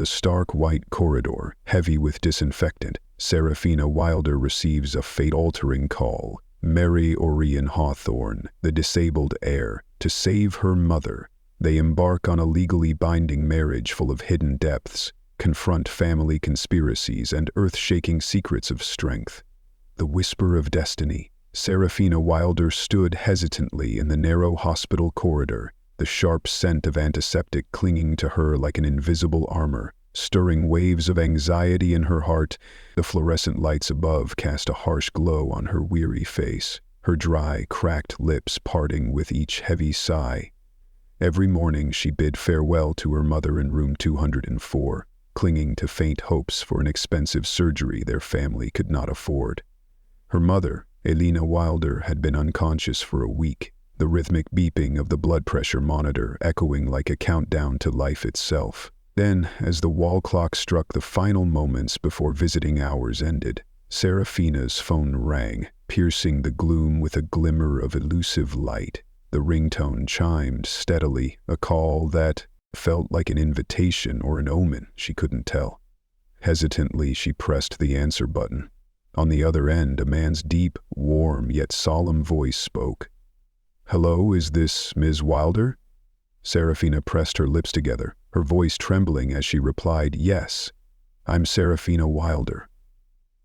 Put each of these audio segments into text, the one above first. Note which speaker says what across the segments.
Speaker 1: the stark white corridor, heavy with disinfectant, Serafina Wilder receives a fate-altering call. Marry Orion Hawthorne, the disabled heir, to save her mother. They embark on a legally binding marriage full of hidden depths, confront family conspiracies and earth-shaking secrets of strength. The whisper of destiny. Serafina Wilder stood hesitantly in the narrow hospital corridor, the sharp scent of antiseptic clinging to her like an invisible armor, stirring waves of anxiety in her heart. The fluorescent lights above cast a harsh glow on her weary face, her dry, cracked lips parting with each heavy sigh. Every morning she bid farewell to her mother in room 204, clinging to faint hopes for an expensive surgery their family could not afford. Her mother, Elena Wilder, had been unconscious for a week, the rhythmic beeping of the blood pressure monitor echoing like a countdown to life itself. Then, as the wall clock struck the final moments before visiting hours ended, Serafina's phone rang, piercing the gloom with a glimmer of elusive light. The ringtone chimed steadily, a call that felt like an invitation or an omen, she couldn't tell. Hesitantly, she pressed the answer button. On the other end, a man's deep, warm, yet solemn voice spoke. "Hello, is this Ms. Wilder?" Serafina pressed her lips together, her voice trembling as she replied, "Yes, I'm Serafina Wilder."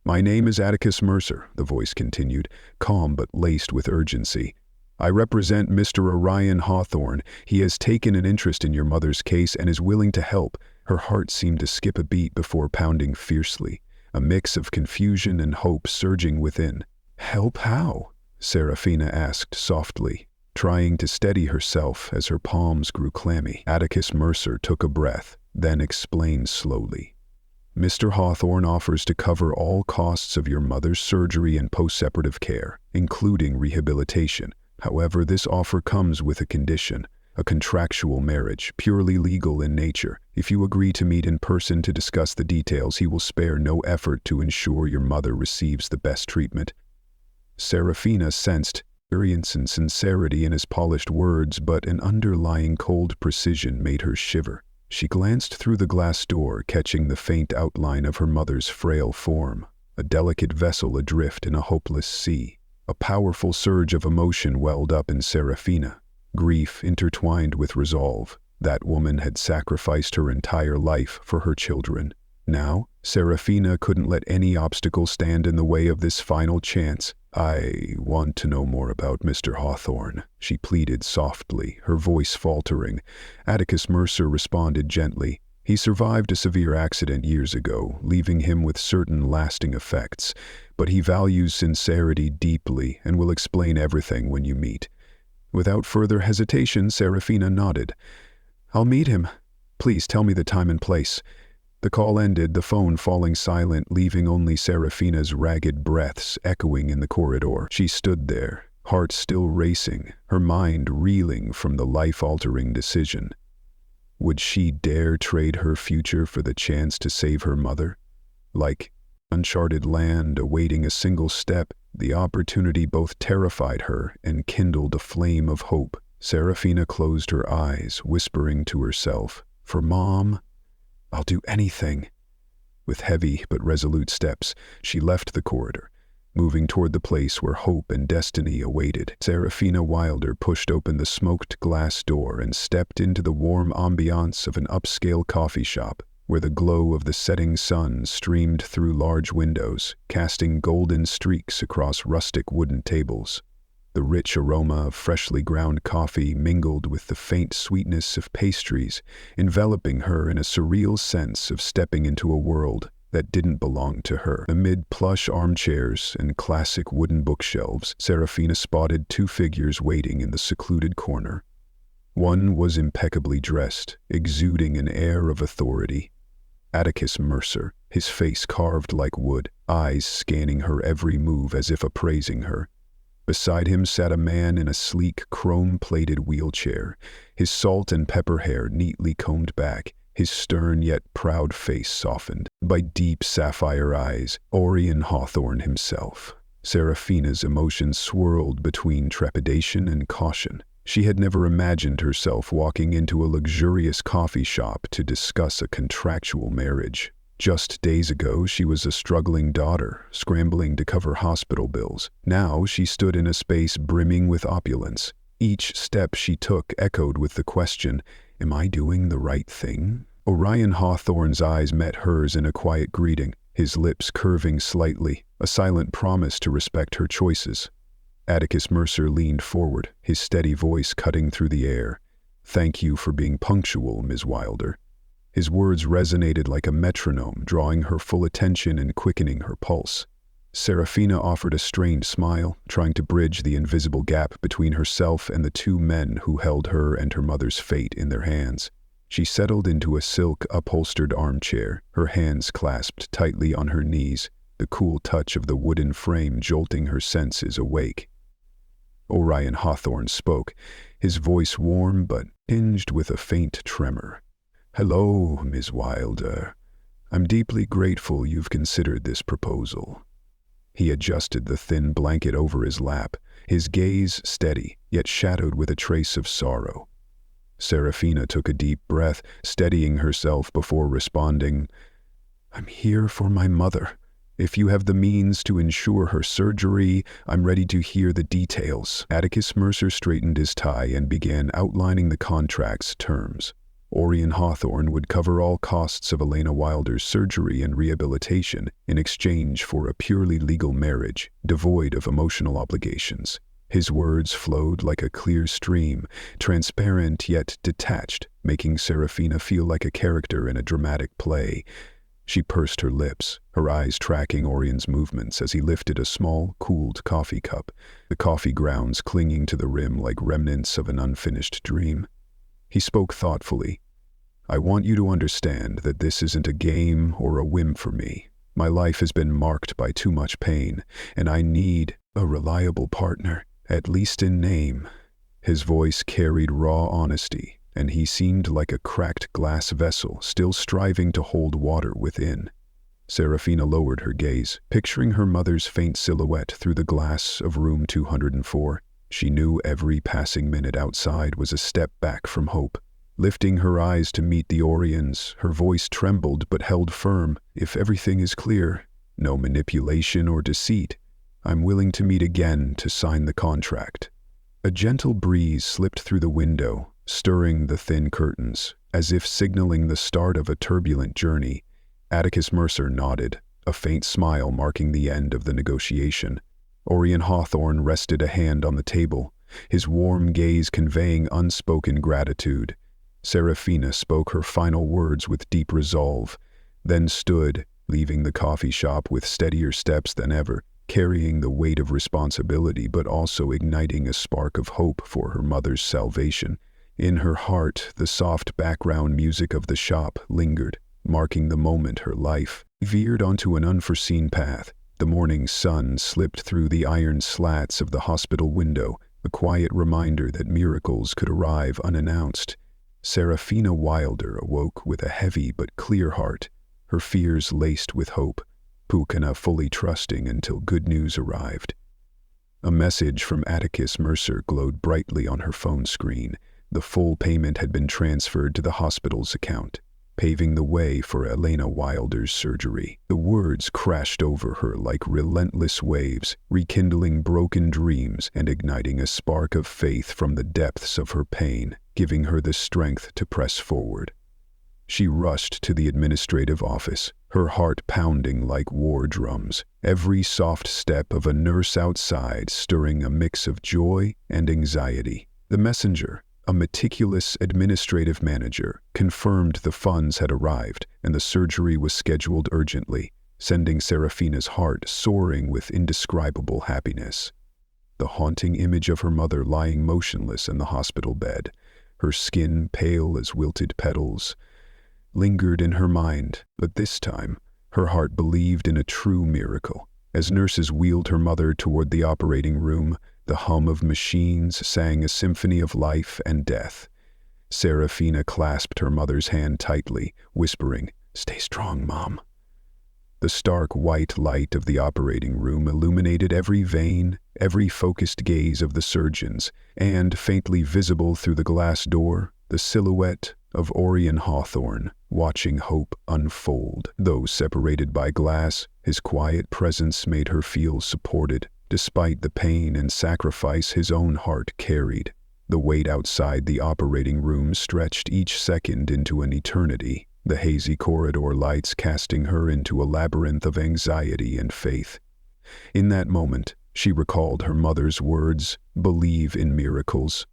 Speaker 1: "My name is Atticus Mercer," the voice continued, calm but laced with urgency. "I represent Mr. Orion Hawthorne. He has taken an interest in your mother's case and is willing to help." Her heart seemed to skip a beat before pounding fiercely, a mix of confusion and hope surging within. "Help how?" Serafina asked softly, trying to steady herself as her palms grew clammy. Atticus Mercer took a breath, then explained slowly. "Mr. Hawthorne offers to cover all costs of your mother's surgery and post-separative care, including rehabilitation. However, this offer comes with a condition, a contractual marriage, purely legal in nature. If you agree to meet in person to discuss the details, he will spare no effort to ensure your mother receives the best treatment." Serafina sensed experience and sincerity in his polished words, but an underlying cold precision made her shiver. She glanced through the glass door, catching the faint outline of her mother's frail form, a delicate vessel adrift in a hopeless sea. A powerful surge of emotion welled up in Serafina, grief intertwined with resolve. That woman had sacrificed her entire life for her children. Now, Serafina couldn't let any obstacle stand in the way of this final chance. "I want to know more about Mr. Hawthorne," she pleaded softly, her voice faltering. Atticus Mercer responded gently. "He survived a severe accident years ago, leaving him with certain lasting effects, but he values sincerity deeply and will explain everything when you meet." Without further hesitation, Serafina nodded. "I'll meet him. Please tell me the time and place." The call ended, the phone falling silent, leaving only Serafina's ragged breaths echoing in the corridor. She stood there, heart still racing, her mind reeling from the life-altering decision. Would she dare trade her future for the chance to save her mother? Like uncharted land awaiting a single step, the opportunity both terrified her and kindled a flame of hope. Serafina closed her eyes, whispering to herself, "For Mom, I'll do anything." With heavy but resolute steps, she left the corridor, moving toward the place where hope and destiny awaited. Serafina Wilder pushed open the smoked glass door and stepped into the warm ambiance of an upscale coffee shop, where the glow of the setting sun streamed through large windows, casting golden streaks across rustic wooden tables. The rich aroma of freshly ground coffee mingled with the faint sweetness of pastries, enveloping her in a surreal sense of stepping into a world that didn't belong to her. Amid plush armchairs and classic wooden bookshelves, Serafina spotted two figures waiting in the secluded corner. One was impeccably dressed, exuding an air of authority. Atticus Mercer, his face carved like wood, eyes scanning her every move as if appraising her. Beside him sat a man in a sleek, chrome-plated wheelchair, his salt and pepper hair neatly combed back, his stern yet proud face softened by deep sapphire eyes. Orion Hawthorne himself. Serafina's emotions swirled between trepidation and caution. She had never imagined herself walking into a luxurious coffee shop to discuss a contractual marriage. Just days ago, she was a struggling daughter, scrambling to cover hospital bills. Now she stood in a space brimming with opulence. Each step she took echoed with the question, "Am I doing the right thing?" Orion Hawthorne's eyes met hers in a quiet greeting, his lips curving slightly, a silent promise to respect her choices. Atticus Mercer leaned forward, his steady voice cutting through the air. "Thank you for being punctual, Ms. Wilder." His words resonated like a metronome, drawing her full attention and quickening her pulse. Serafina offered a strained smile, trying to bridge the invisible gap between herself and the two men who held her and her mother's fate in their hands. She settled into a silk-upholstered armchair, her hands clasped tightly on her knees, the cool touch of the wooden frame jolting her senses awake. Orion Hawthorne spoke, his voice warm but tinged with a faint tremor. "Hello, Ms. Wilder. I'm deeply grateful you've considered this proposal." He adjusted the thin blanket over his lap, his gaze steady, yet shadowed with a trace of sorrow. Serafina took a deep breath, steadying herself before responding, "I'm here for my mother. If you have the means to ensure her surgery, I'm ready to hear the details." Atticus Mercer straightened his tie and began outlining the contract's terms. Orion Hawthorne would cover all costs of Elena Wilder's surgery and rehabilitation in exchange for a purely legal marriage, devoid of emotional obligations. His words flowed like a clear stream, transparent yet detached, making Serafina feel like a character in a dramatic play. She pursed her lips, her eyes tracking Orion's movements as he lifted a small, cooled coffee cup, the coffee grounds clinging to the rim like remnants of an unfinished dream. He spoke thoughtfully. "I want you to understand that this isn't a game or a whim for me. My life has been marked by too much pain, and I need a reliable partner, at least in name." His voice carried raw honesty, and he seemed like a cracked glass vessel still striving to hold water within. Serafina lowered her gaze, picturing her mother's faint silhouette through the glass of room 204. She knew every passing minute outside was a step back from hope. Lifting her eyes to meet the Orion's, her voice trembled but held firm. "If everything is clear, no manipulation or deceit, I'm willing to meet again to sign the contract." A gentle breeze slipped through the window, stirring the thin curtains, as if signaling the start of a turbulent journey. Atticus Mercer nodded, a faint smile marking the end of the negotiation. Orion Hawthorne rested a hand on the table, his warm gaze conveying unspoken gratitude. Serafina spoke her final words with deep resolve, then stood, leaving the coffee shop with steadier steps than ever, carrying the weight of responsibility but also igniting a spark of hope for her mother's salvation. In her heart, the soft background music of the shop lingered, marking the moment her life veered onto an unforeseen path. The morning sun slipped through the iron slats of the hospital window, a quiet reminder that miracles could arrive unannounced. Serafina Wilder awoke with a heavy but clear heart, her fears laced with hope, Pukana fully trusting until good news arrived. A message from Atticus Mercer glowed brightly on her phone screen. The full payment had been transferred to the hospital's account, paving the way for Elena Wilder's surgery. The words crashed over her like relentless waves, rekindling broken dreams and igniting a spark of faith from the depths of her pain, giving her the strength to press forward. She rushed to the administrative office, her heart pounding like war drums, every soft step of a nurse outside stirring a mix of joy and anxiety. The messenger, a meticulous administrative manager, confirmed the funds had arrived and the surgery was scheduled urgently, sending Serafina's heart soaring with indescribable happiness. The haunting image of her mother lying motionless in the hospital bed, her skin pale as wilted petals, lingered in her mind, but this time her heart believed in a true miracle. As nurses wheeled her mother toward the operating room, the hum of machines sang a symphony of life and death. Serafina clasped her mother's hand tightly, whispering, "Stay strong, Mom." The stark white light of the operating room illuminated every vein, every focused gaze of the surgeons, and, faintly visible through the glass door, the silhouette of Orion Hawthorne, watching hope unfold. Though separated by glass, his quiet presence made her feel supported, despite the pain and sacrifice his own heart carried. The wait outside the operating room stretched each second into an eternity, the hazy corridor lights casting her into a labyrinth of anxiety and faith. In that moment, she recalled her mother's words, "Believe in miracles."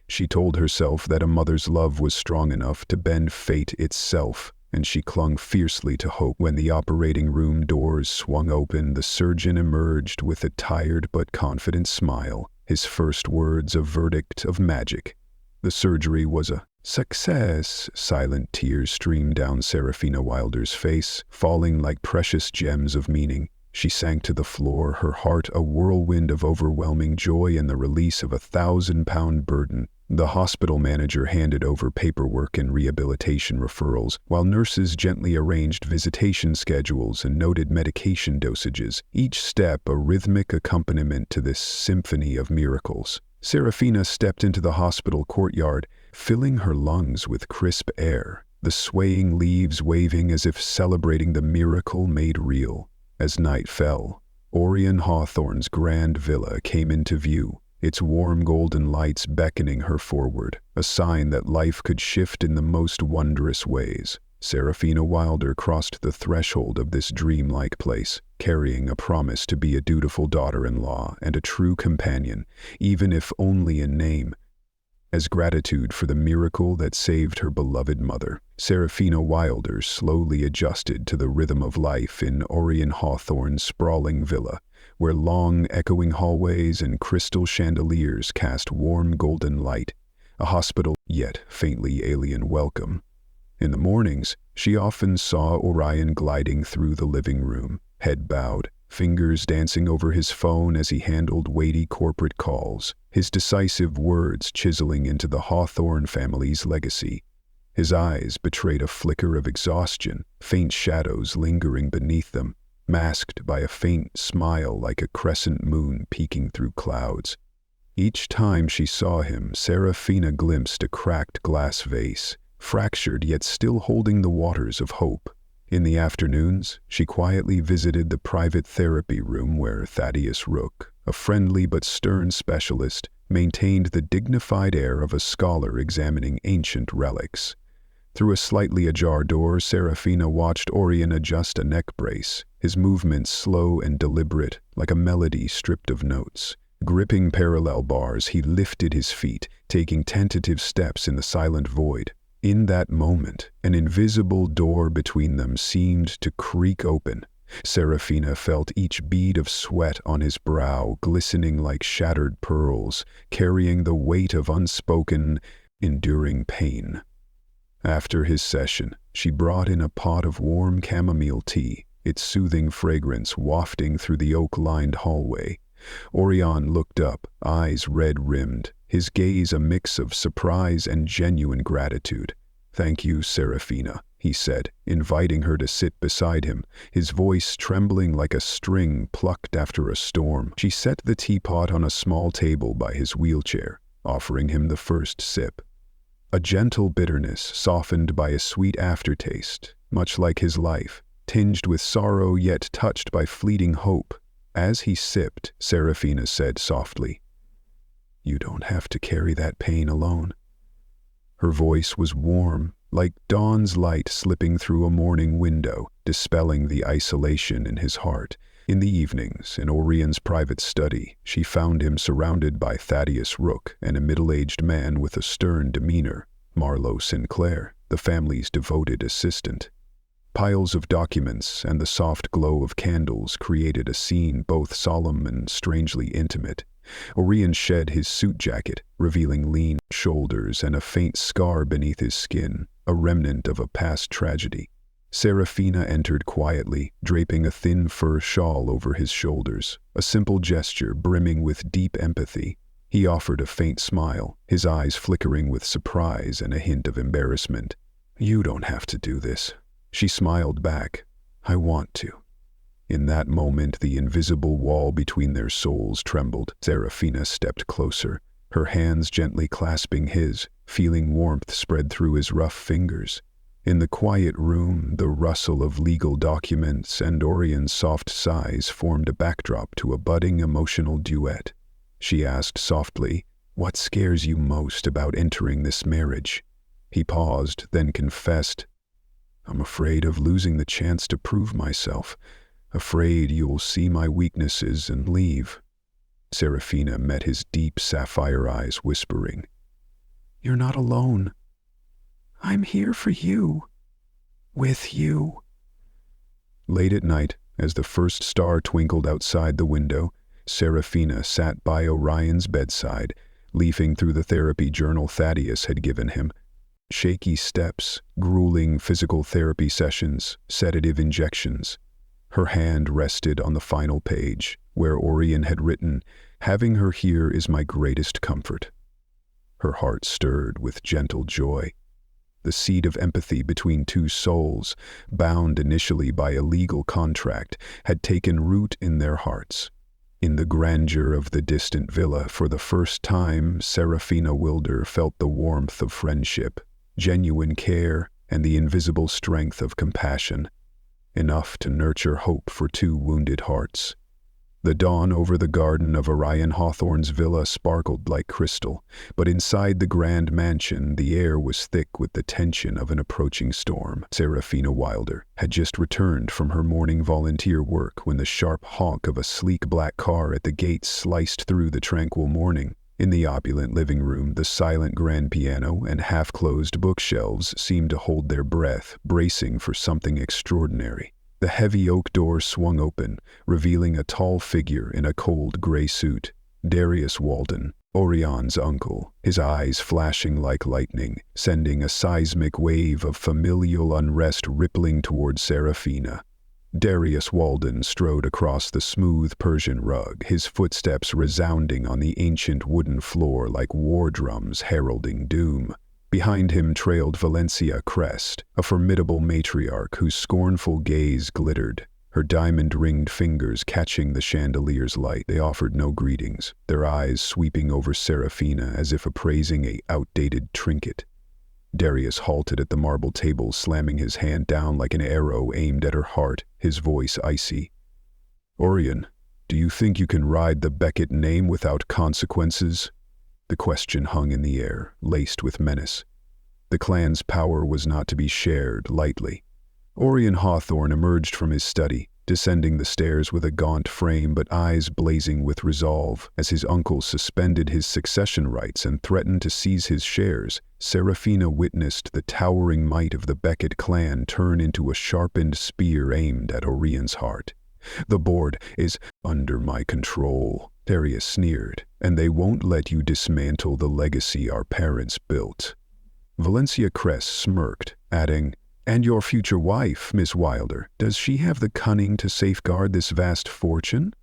Speaker 1: She told herself that a mother's love was strong enough to bend fate itself, and she clung fiercely to hope. When the operating room doors swung open, the surgeon emerged with a tired but confident smile, his first words a verdict of magic. The surgery was a success. Silent tears streamed down Serafina Wilder's face, falling like precious gems of meaning. She sank to the floor, her heart a whirlwind of overwhelming joy in the release of a 1,000-pound burden. The hospital manager handed over paperwork and rehabilitation referrals, while nurses gently arranged visitation schedules and noted medication dosages, each step a rhythmic accompaniment to this symphony of miracles. Serafina stepped into the hospital courtyard, filling her lungs with crisp air, the swaying leaves waving as if celebrating the miracle made real. As night fell, Orion Hawthorne's grand villa came into view, its warm golden lights beckoning her forward, a sign that life could shift in the most wondrous ways. Serafina Wilder crossed the threshold of this dreamlike place, carrying a promise to be a dutiful daughter-in-law and a true companion, even if only in name. As gratitude for the miracle that saved her beloved mother, Serafina Wilder slowly adjusted to the rhythm of life in Orion Hawthorne's sprawling villa, where long, echoing hallways and crystal chandeliers cast warm golden light, a hospital yet faintly alien welcome. In the mornings, she often saw Orion gliding through the living room, head bowed, fingers dancing over his phone as he handled weighty corporate calls, his decisive words chiseling into the Hawthorne family's legacy. His eyes betrayed a flicker of exhaustion, faint shadows lingering beneath them, masked by a faint smile like a crescent moon peeking through clouds. Each time she saw him, Serafina glimpsed a cracked glass vase, fractured yet still holding the waters of hope. In the afternoons, she quietly visited the private therapy room where Thaddeus Rook, a friendly but stern specialist, maintained the dignified air of a scholar examining ancient relics. Through a slightly ajar door, Serafina watched Orion adjust a neck brace, his movements slow and deliberate, like a melody stripped of notes. Gripping parallel bars, he lifted his feet, taking tentative steps in the silent void. In that moment, an invisible door between them seemed to creak open. Serafina felt each bead of sweat on his brow glistening like shattered pearls, carrying the weight of unspoken, enduring pain. After his session, she brought in a pot of warm chamomile tea, its soothing fragrance wafting through the oak-lined hallway. Orion looked up, eyes red-rimmed, his gaze a mix of surprise and genuine gratitude. "Thank you, Serafina," he said, inviting her to sit beside him, his voice trembling like a string plucked after a storm. She set the teapot on a small table by his wheelchair, offering him the first sip. A gentle bitterness softened by a sweet aftertaste, much like his life, tinged with sorrow yet touched by fleeting hope. As he sipped, Serafina said softly, "You don't have to carry that pain alone." Her voice was warm, like dawn's light slipping through a morning window, dispelling the isolation in his heart. In the evenings, in Orion's private study, she found him surrounded by Thaddeus Rook and a middle-aged man with a stern demeanor, Marlowe Sinclair, the family's devoted assistant. Piles of documents and the soft glow of candles created a scene both solemn and strangely intimate. Orion shed his suit jacket, revealing lean shoulders and a faint scar beneath his skin, a remnant of a past tragedy. Serafina entered quietly, draping a thin fur shawl over his shoulders, a simple gesture brimming with deep empathy. He offered a faint smile, his eyes flickering with surprise and a hint of embarrassment. "You don't have to do this." She smiled back. "I want to." In that moment, the invisible wall between their souls trembled. Serafina stepped closer, her hands gently clasping his, feeling warmth spread through his rough fingers. In the quiet room, the rustle of legal documents and Orion's soft sighs formed a backdrop to a budding emotional duet. She asked softly, "What scares you most about entering this marriage?" He paused, then confessed, "I'm afraid of losing the chance to prove myself. Afraid you'll see my weaknesses and leave." Serafina met his deep sapphire eyes, whispering, "You're not alone. I'm here for you. With you." Late at night, as the first star twinkled outside the window, Serafina sat by Orion's bedside, leafing through the therapy journal Thaddeus had given him. Shaky steps, grueling physical therapy sessions, sedative injections. Her hand rested on the final page, where Orion had written, "Having her here is my greatest comfort." Her heart stirred with gentle joy. The seed of empathy between two souls, bound initially by a legal contract, had taken root in their hearts. In the grandeur of the distant villa, for the first time, Serafina Wilder felt the warmth of friendship, genuine care, and the invisible strength of compassion, enough to nurture hope for two wounded hearts. The dawn over the garden of Orion Hawthorne's villa sparkled like crystal, but inside the grand mansion the air was thick with the tension of an approaching storm. Serafina Wilder had just returned from her morning volunteer work when the sharp honk of a sleek black car at the gate sliced through the tranquil morning. In the opulent living room, the silent grand piano and half-closed bookshelves seemed to hold their breath, bracing for something extraordinary. The heavy oak door swung open, revealing a tall figure in a cold gray suit. Darius Walden, Orion's uncle, his eyes flashing like lightning, sending a seismic wave of familial unrest rippling toward Serafina. Darius Walden strode across the smooth Persian rug, his footsteps resounding on the ancient wooden floor like war drums heralding doom. Behind him trailed Valencia Crest, a formidable matriarch whose scornful gaze glittered, her diamond-ringed fingers catching the chandelier's light. They offered no greetings, their eyes sweeping over Serafina as if appraising an outdated trinket. Darius halted at the marble table, slamming his hand down like an arrow aimed at her heart, his voice icy. "Orion, do you think you can ride the Beckett name without consequences?" The question hung in the air, laced with menace. The clan's power was not to be shared lightly. Orion Hawthorne emerged from his study, descending the stairs with a gaunt frame but eyes blazing with resolve. As his uncle suspended his succession rights and threatened to seize his shares, Serafina witnessed the towering might of the Beckett clan turn into a sharpened spear aimed at Orion's heart. "The board is under my control," Darius sneered, "and they won't let you dismantle the legacy our parents built." Valencia Crest smirked, adding, "And your future wife, Miss Wilder, does she have the cunning to safeguard this vast fortune?"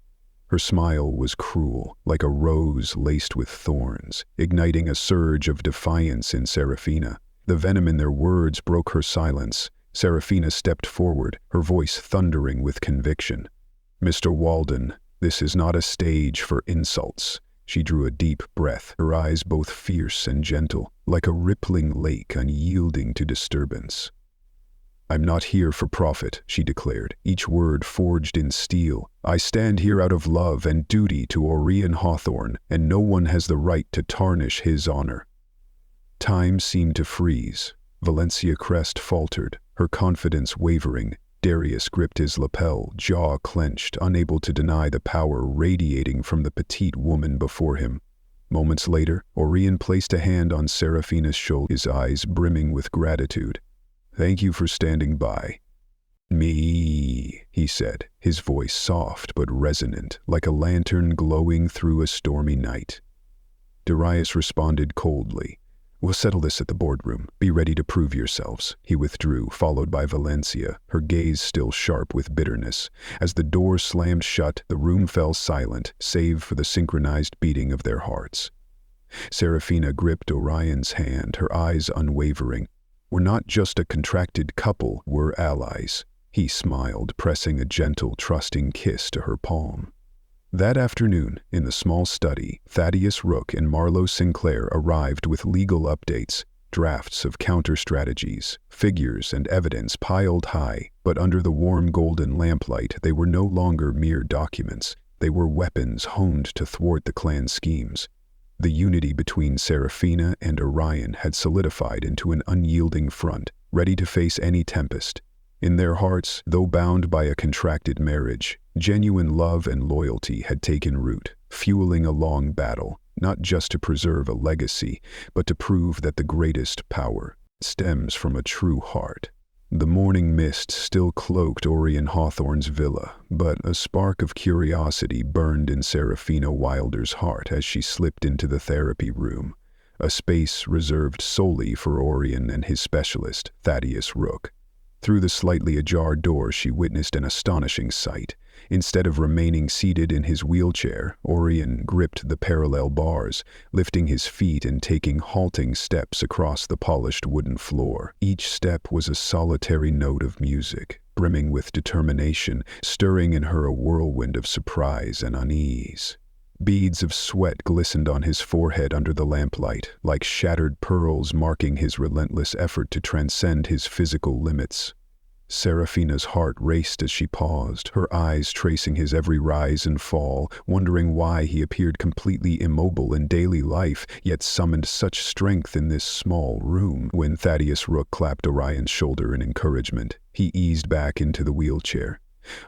Speaker 1: Her smile was cruel, like a rose laced with thorns, igniting a surge of defiance in Serafina. The venom in their words broke her silence. Serafina stepped forward, her voice thundering with conviction. "Mr. Walden, this is not a stage for insults." She drew a deep breath, her eyes both fierce and gentle, like a rippling lake unyielding to disturbance. "I'm not here for profit," she declared, each word forged in steel. "I stand here out of love and duty to Orion Hawthorne, and no one has the right to tarnish his honor." Time seemed to freeze. Valencia Crest faltered, her confidence wavering. Darius gripped his lapel, jaw clenched, unable to deny the power radiating from the petite woman before him. Moments later, Orion placed a hand on Serafina's shoulder, his eyes brimming with gratitude. "Thank you for standing by." "Me," he said, his voice soft but resonant, like a lantern glowing through a stormy night. Darius responded coldly. "We'll settle this at the boardroom. Be ready to prove yourselves." He withdrew, followed by Valencia, her gaze still sharp with bitterness. As the door slammed shut, the room fell silent, save for the synchronized beating of their hearts. Serafina gripped Orion's hand, her eyes unwavering. "We're not just a contracted couple, we're allies." He smiled, pressing a gentle, trusting kiss to her palm. That afternoon, in the small study, Thaddeus Rook and Marlowe Sinclair arrived with legal updates, drafts of counter-strategies, figures and evidence piled high, but under the warm golden lamplight they were no longer mere documents. They were weapons honed to thwart the clan's schemes. The unity between Serafina and Orion had solidified into an unyielding front, ready to face any tempest. In their hearts, though bound by a contracted marriage, genuine love and loyalty had taken root, fueling a long battle, not just to preserve a legacy, but to prove that the greatest power stems from a true heart. The morning mist still cloaked Orion Hawthorne's villa, but a spark of curiosity burned in Serafina Wilder's heart as she slipped into the therapy room, a space reserved solely for Orion and his specialist, Thaddeus Rook. Through the slightly ajar door she witnessed an astonishing sight. Instead of remaining seated in his wheelchair, Orion gripped the parallel bars, lifting his feet and taking halting steps across the polished wooden floor. Each step was a solitary note of music, brimming with determination, stirring in her a whirlwind of surprise and unease. Beads of sweat glistened on his forehead under the lamplight, like shattered pearls marking his relentless effort to transcend his physical limits. Serafina's heart raced as she paused, her eyes tracing his every rise and fall, wondering why he appeared completely immobile in daily life, yet summoned such strength in this small room. When Thaddeus Rook clapped Orion's shoulder in encouragement, he eased back into the wheelchair,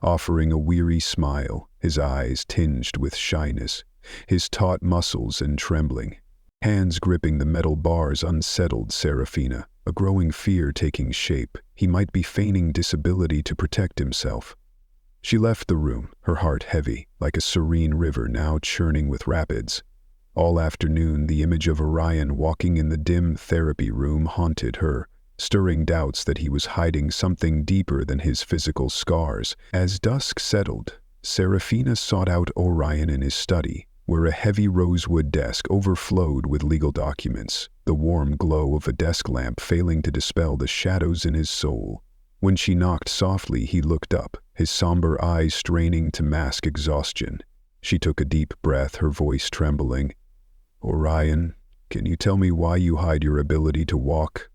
Speaker 1: offering a weary smile, his eyes tinged with shyness, his taut muscles and trembling. Hands gripping the metal bars unsettled Serafina, a growing fear taking shape. He might be feigning disability to protect himself. She left the room, her heart heavy, like a serene river now churning with rapids. All afternoon, the image of Orion walking in the dim therapy room haunted her, stirring doubts that he was hiding something deeper than his physical scars. As dusk settled, Serafina sought out Orion in his study, where a heavy rosewood desk overflowed with legal documents, the warm glow of a desk lamp failing to dispel the shadows in his soul. When she knocked softly, he looked up, his somber eyes straining to mask exhaustion. She took a deep breath, her voice trembling. "Orion, can you tell me why you hide your ability to walk?"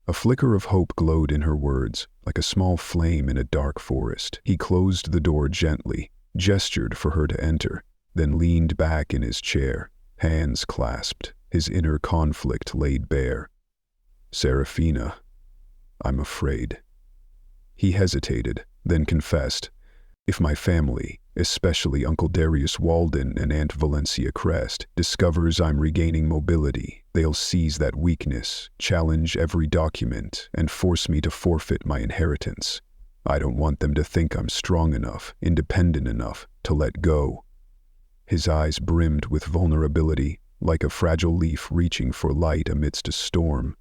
Speaker 1: A flicker of hope glowed in her words, like a small flame in a dark forest. He closed the door gently, gestured for her to enter, then leaned back in his chair, hands clasped, his inner conflict laid bare. "Serafina, I'm afraid." He hesitated, then confessed, "If my family, especially Uncle Darius Walden and Aunt Valencia Crest, discovers I'm regaining mobility, they'll seize that weakness, challenge every document, and force me to forfeit my inheritance. I don't want them to think I'm strong enough, independent enough, to let go." His eyes brimmed with vulnerability, like a fragile leaf reaching for light amidst a storm.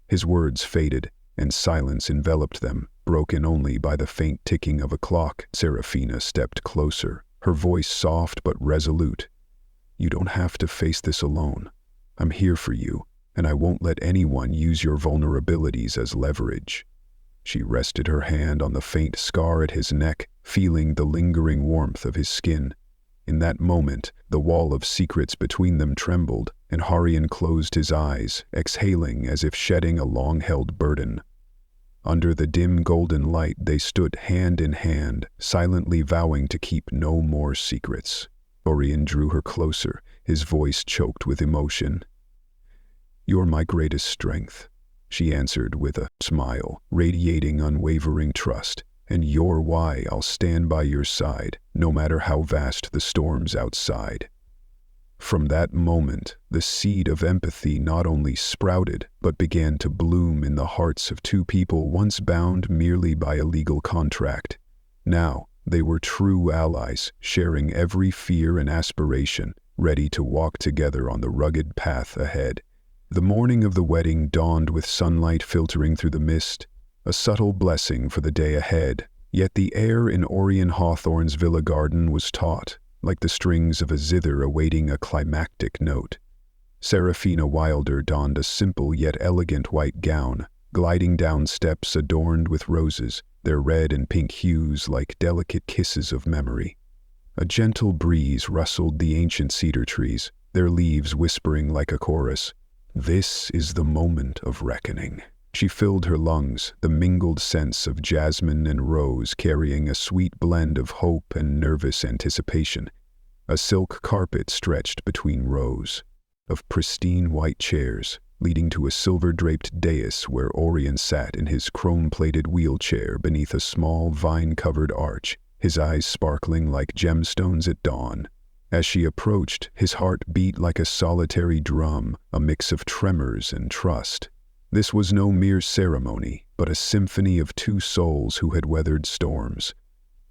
Speaker 1: His words faded, and silence enveloped them, broken only by the faint ticking of a clock. Serafina stepped closer, her voice soft but resolute. "You don't have to face this alone. I'm here for you, and I won't let anyone use your vulnerabilities as leverage." She rested her hand on the faint scar at his neck, feeling the lingering warmth of his skin. In that moment, the wall of secrets between them trembled, and Orion closed his eyes, exhaling as if shedding a long-held burden. Under the dim golden light they stood hand in hand, silently vowing to keep no more secrets. Orion drew her closer, his voice choked with emotion. "You're my greatest strength," she answered with a smile, radiating unwavering trust. "And you're why I'll stand by your side, no matter how vast the storms outside." From that moment, the seed of empathy not only sprouted, but began to bloom in the hearts of two people once bound merely by a legal contract. Now, they were true allies, sharing every fear and aspiration, ready to walk together on the rugged path ahead. The morning of the wedding dawned with sunlight filtering through the mist, a subtle blessing for the day ahead. Yet the air in Orion Hawthorne's villa garden was taut, like the strings of a zither awaiting a climactic note. Serafina Wilder donned a simple yet elegant white gown, gliding down steps adorned with roses, their red and pink hues like delicate kisses of memory. A gentle breeze rustled the ancient cedar trees, their leaves whispering like a chorus. This is the moment of reckoning. She filled her lungs, the mingled scents of jasmine and rose carrying a sweet blend of hope and nervous anticipation. A silk carpet stretched between rows of pristine white chairs, leading to a silver-draped dais where Orion sat in his chrome-plated wheelchair beneath a small vine-covered arch, his eyes sparkling like gemstones at dawn. As she approached, his heart beat like a solitary drum, a mix of tremors and trust. This was no mere ceremony, but a symphony of two souls who had weathered storms.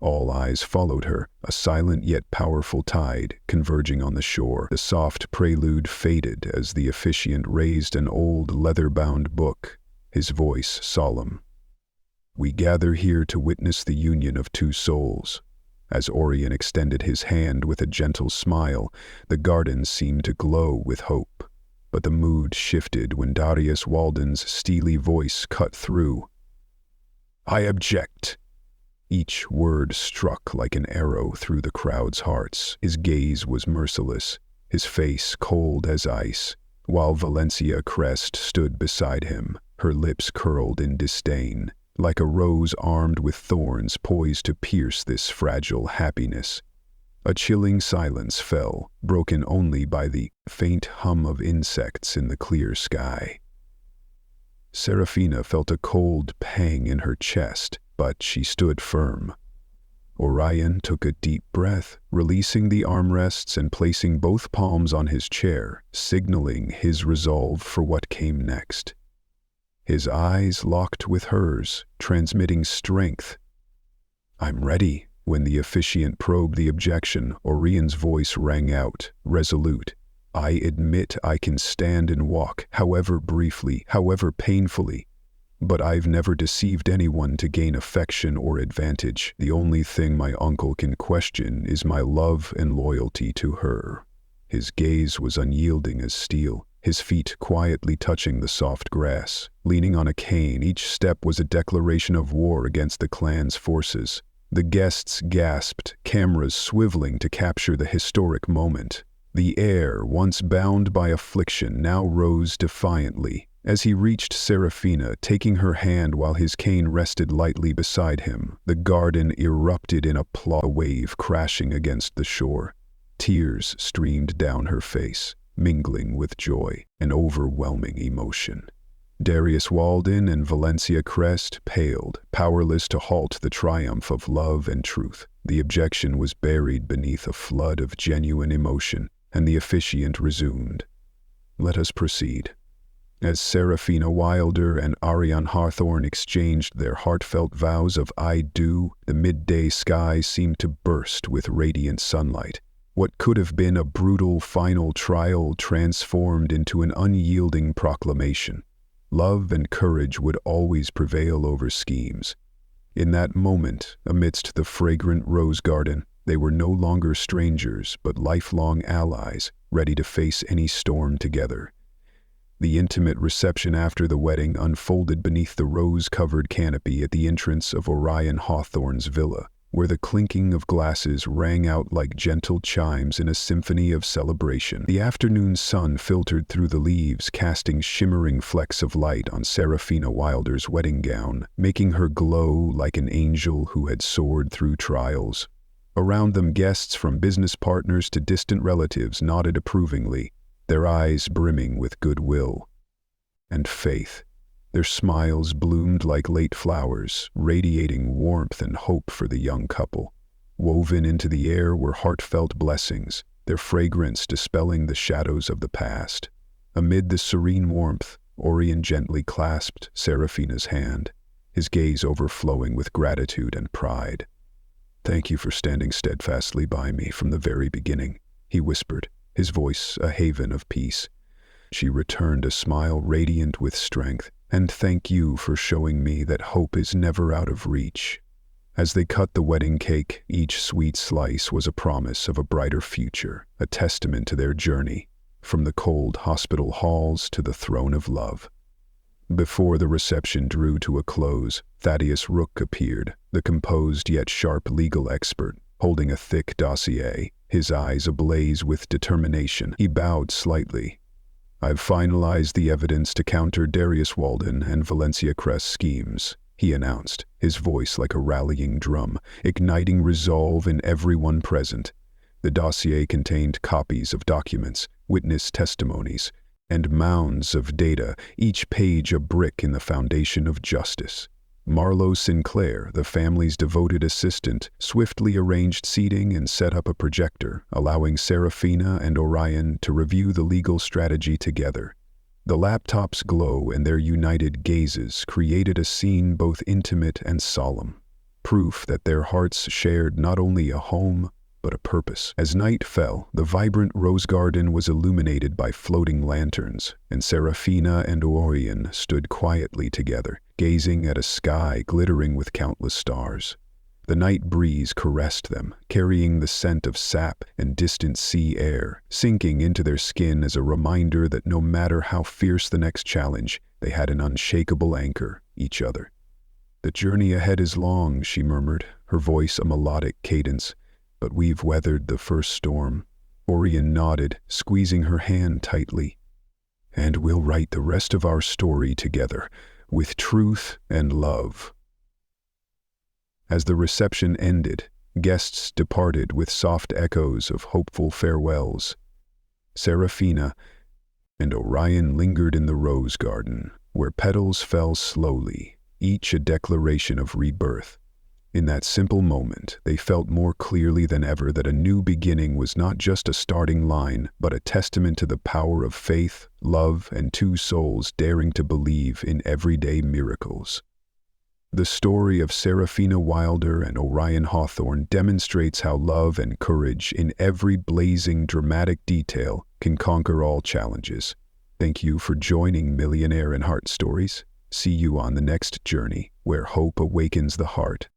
Speaker 1: All eyes followed her, a silent yet powerful tide converging on the shore. The soft prelude faded as the officiant raised an old leather-bound book, his voice solemn. "We gather here to witness the union of two souls." As Orion extended his hand with a gentle smile, the garden seemed to glow with hope. But the mood shifted when Darius Walden's steely voice cut through. "I object." Each word struck like an arrow through the crowd's hearts. His gaze was merciless, his face cold as ice, while Valencia Crest stood beside him, her lips curled in disdain, like a rose armed with thorns poised to pierce this fragile happiness. A chilling silence fell, broken only by the faint hum of insects in the clear sky. Serafina felt a cold pang in her chest, but she stood firm. Orion took a deep breath, releasing the armrests and placing both palms on his chair, signaling his resolve for what came next. His eyes locked with hers, transmitting strength. "I'm ready." When the officiant probed the objection, Orion's voice rang out, resolute. "I admit I can stand and walk, however briefly, however painfully. But I've never deceived anyone to gain affection or advantage. The only thing my uncle can question is my love and loyalty to her." His gaze was unyielding as steel, his feet quietly touching the soft grass. Leaning on a cane, each step was a declaration of war against the clan's forces. The guests gasped, cameras swiveling to capture the historic moment. The air, once bound by affliction, now rose defiantly. As he reached Serafina, taking her hand while his cane rested lightly beside him, the garden erupted in applause, a wave crashing against the shore. Tears streamed down her face, mingling with joy, an overwhelming emotion. Darius Walden and Valencia Crest paled, powerless to halt the triumph of love and truth. The objection was buried beneath a flood of genuine emotion, and the officiant resumed. "Let us proceed." As Serafina Wilder and Orion Hawthorne exchanged their heartfelt vows of "I do," the midday sky seemed to burst with radiant sunlight. What could have been a brutal final trial transformed into an unyielding proclamation. Love and courage would always prevail over schemes. In that moment, amidst the fragrant rose garden, they were no longer strangers but lifelong allies, ready to face any storm together. The intimate reception after the wedding unfolded beneath the rose-covered canopy at the entrance of Orion Hawthorne's villa, where the clinking of glasses rang out like gentle chimes in a symphony of celebration. The afternoon sun filtered through the leaves, casting shimmering flecks of light on Serafina Wilder's wedding gown, making her glow like an angel who had soared through trials. Around them, guests from business partners to distant relatives nodded approvingly, their eyes brimming with goodwill and faith. Their smiles bloomed like late flowers, radiating warmth and hope for the young couple. Woven into the air were heartfelt blessings, their fragrance dispelling the shadows of the past. Amid the serene warmth, Orion gently clasped Serafina's hand, his gaze overflowing with gratitude and pride. "Thank you for standing steadfastly by me from the very beginning," he whispered, his voice a haven of peace. She returned a smile radiant with strength. "And thank you for showing me that hope is never out of reach." As they cut the wedding cake, each sweet slice was a promise of a brighter future, a testament to their journey, from the cold hospital halls to the throne of love. Before the reception drew to a close, Thaddeus Rook appeared, the composed yet sharp legal expert, holding a thick dossier, his eyes ablaze with determination. He bowed slightly. "I've finalized the evidence to counter Darius Walden and Valencia Crest's schemes," he announced, his voice like a rallying drum, igniting resolve in everyone present. The dossier contained copies of documents, witness testimonies, and mounds of data, each page a brick in the foundation of justice. Marlo Sinclair, the family's devoted assistant, swiftly arranged seating and set up a projector, allowing Serafina and Orion to review the legal strategy together. The laptop's glow and their united gazes created a scene both intimate and solemn, proof that their hearts shared not only a home, but a purpose. As night fell, the vibrant rose garden was illuminated by floating lanterns, and Serafina and Orion stood quietly together, gazing at a sky glittering with countless stars. The night breeze caressed them, carrying the scent of sap and distant sea air, sinking into their skin as a reminder that no matter how fierce the next challenge, they had an unshakable anchor, each other. "The journey ahead is long," she murmured, her voice a melodic cadence, "but we've weathered the first storm." Orion nodded, squeezing her hand tightly. "And we'll write the rest of our story together, with truth and love." As the reception ended, guests departed with soft echoes of hopeful farewells. Serafina and Orion lingered in the rose garden, where petals fell slowly, each a declaration of rebirth. In that simple moment, they felt more clearly than ever that a new beginning was not just a starting line, but a testament to the power of faith, love, and two souls daring to believe in everyday miracles. The story of Serafina Wilder and Orion Hawthorne demonstrates how love and courage in every blazing, dramatic detail can conquer all challenges. Thank you for joining Millionaire and Heart Stories. See you on the next journey, where hope awakens the heart.